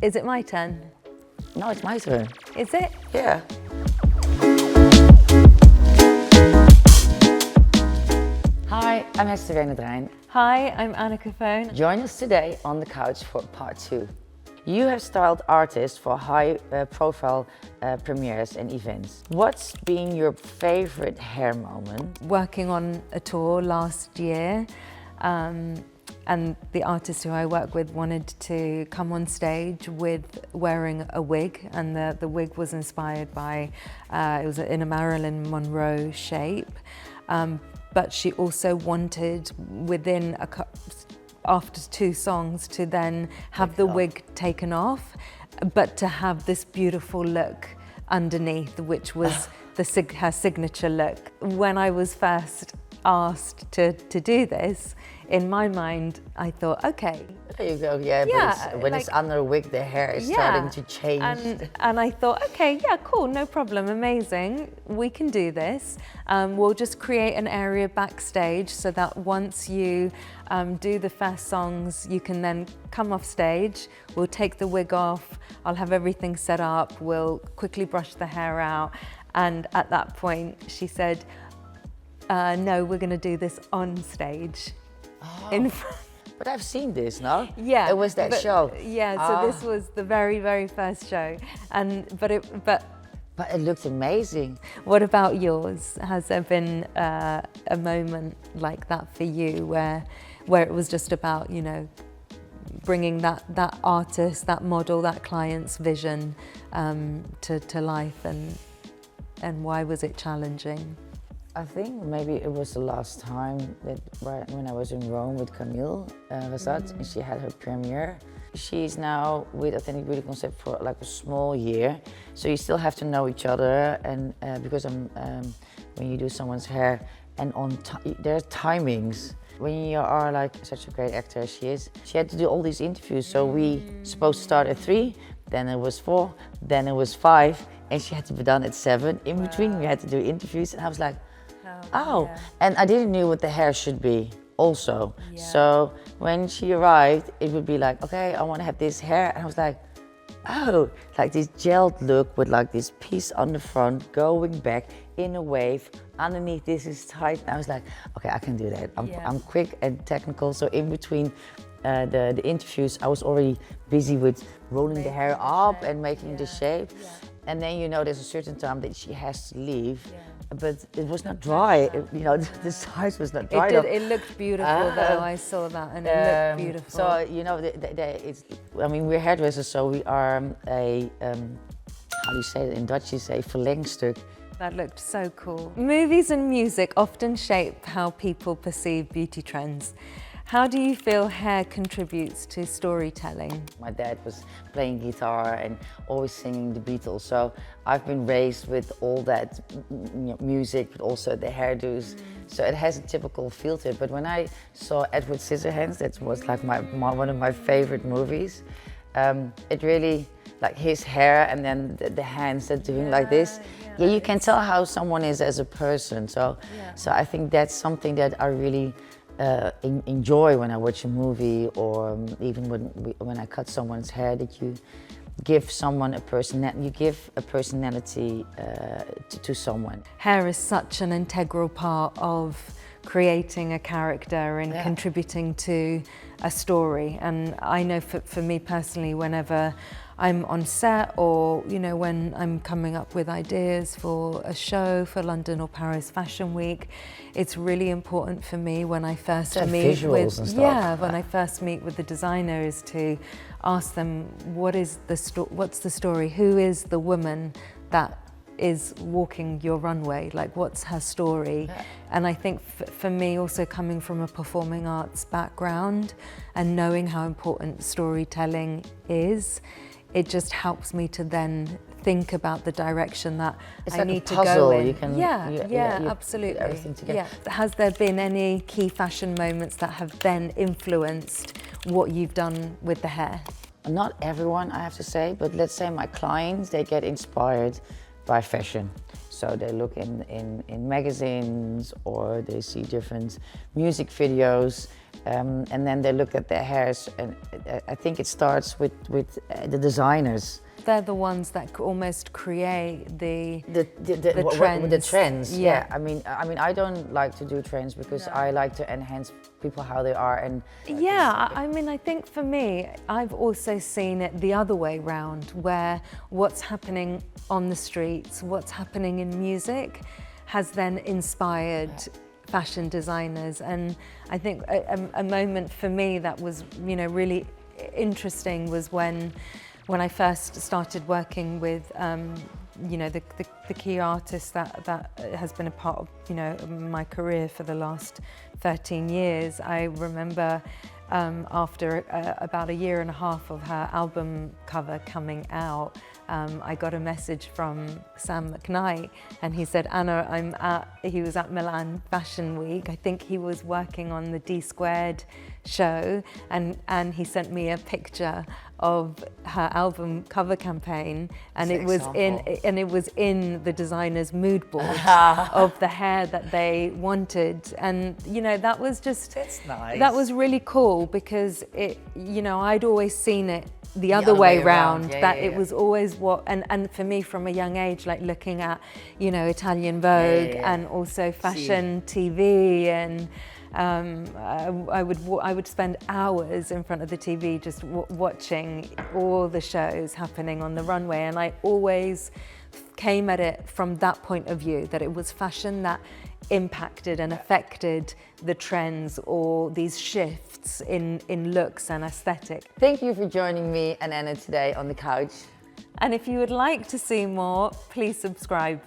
Is it my turn? No, it's my turn. Is it? Yeah. Hi, I'm Hester Wernert-Rijn. Hi, I'm Anna Cofone. Join us today on the couch for part 2. You have styled artists for high-profile premieres and events. What's been your favorite hair moment? Working on a tour last year, and the artist who I work with wanted to come on stage with wearing a wig, and the wig was inspired by, it was in a Marilyn Monroe shape, but she also wanted within after 2 songs to then have the wig taken off, but to have this beautiful look underneath, which was her signature look. When I was first asked to do this, in my mind, I thought, okay. There you go, yeah, but when it's under a wig, the hair is starting to change. And I thought, okay, yeah, cool, no problem, amazing. We can do this. We'll just create an area backstage so that once you do the first songs, you can then come off stage. We'll take the wig off. I'll have everything set up. We'll quickly brush the hair out. And at that point, she said, no, we're going to do this on stage. Oh, but I've seen this, no? Yeah. It was that show. Yeah, so this was the very, very first show. But it looked amazing. What about yours? Has there been a moment like that for you where it was just about, you know, bringing that artist, that model, that client's vision to life, and why was it challenging? I think maybe it was the last time that when I was in Rome with Camille Razat, and she had her premiere. She's now with Authentic Beauty Concept for like a small year, so you still have to know each other, and because when you do someone's hair, and there's timings. When you are like such a great actor as she is, she had to do all these interviews, so we supposed to start at 3, then it was 4, then it was 5, and she had to be done at 7. In between we had to do interviews, and I was like, oh, and I didn't know what the hair should be also. Yeah. So when she arrived, it would be like, okay, I want to have this hair. And I was like, oh, like this gelled look with like this piece on the front, going back in a wave. Underneath this is tight. And I was like, okay, I can do that. I'm quick and technical. So in between the interviews, I was already busy with rolling the hair up and making the shape. Yeah. And then, you know, there's a certain time that she has to leave. Yeah. But it was not dry, you know, the size was not dry. It looked beautiful though, I saw that, and it looked beautiful. So, you know, I mean, we're hairdressers, so we are how do you say it in Dutch? You say verlengstuk. That looked so cool. Movies and music often shape how people perceive beauty trends. How do you feel hair contributes to storytelling? My dad was playing guitar and always singing the Beatles, so I've been raised with all that music, but also the hairdos. So it has a typical feel to it. But when I saw Edward Scissorhands, that was like one of my favorite movies. It really, like his hair and then the hands that doing like this. Yeah, you can tell how someone is as a person. So I think that's something that I really enjoy when I watch a movie, or even when I cut someone's hair, that you give someone a personality to someone. Hair is such an integral part of creating a character and contributing to a story. And I know for me personally, whenever I'm on set, or you know, when I'm coming up with ideas for a show for London or Paris Fashion Week, it's really important for me when I first meet with when I first meet with the designer, is to ask them what's the story, who is the woman that is walking your runway, like what's her story. And I think for me, also coming from a performing arts background and knowing how important storytelling is, it just helps me to then think about the direction that I need to go in. You can, absolutely. Everything together. Yeah. Has there been any key fashion moments that have then influenced what you've done with the hair? Not everyone, I have to say, but let's say my clients, they get inspired by fashion. So they look in magazines, or they see different music videos, and then they look at their hairs, and I think it starts with the designers. They're the ones that almost create the trends. The trends, yeah. I mean, I don't like to do trends because I like to enhance people how they are, and yeah, I mean, I think for me, I've also seen it the other way round, where what's happening on the streets, what's happening in music, has then inspired fashion designers. And I think a moment for me that was, you know, really interesting was when I first started working with, you know, the key artist that has been a part of, you know, my career for the last 13 years. I remember after about 1.5 years of her album cover coming out, I got a message from Sam McKnight, and he said, Anna, he was at Milan Fashion Week. I think he was working on the D² show, and he sent me a picture of her album cover campaign, and it was in the designer's mood board of the hair that they wanted. And you know, that was just, that's nice. That was really cool, because it, you know, I'd always seen it the other way round, it was always what, and for me from a young age, like looking at, you know, Italian Vogue and also fashion TV, and I would spend hours in front of the TV just watching all the shows happening on the runway, and I always came at it from that point of view, that it was fashion that impacted and affected the trends or these shifts in looks and aesthetic. Thank you for joining me and Anna today on the couch. And if you would like to see more, please subscribe.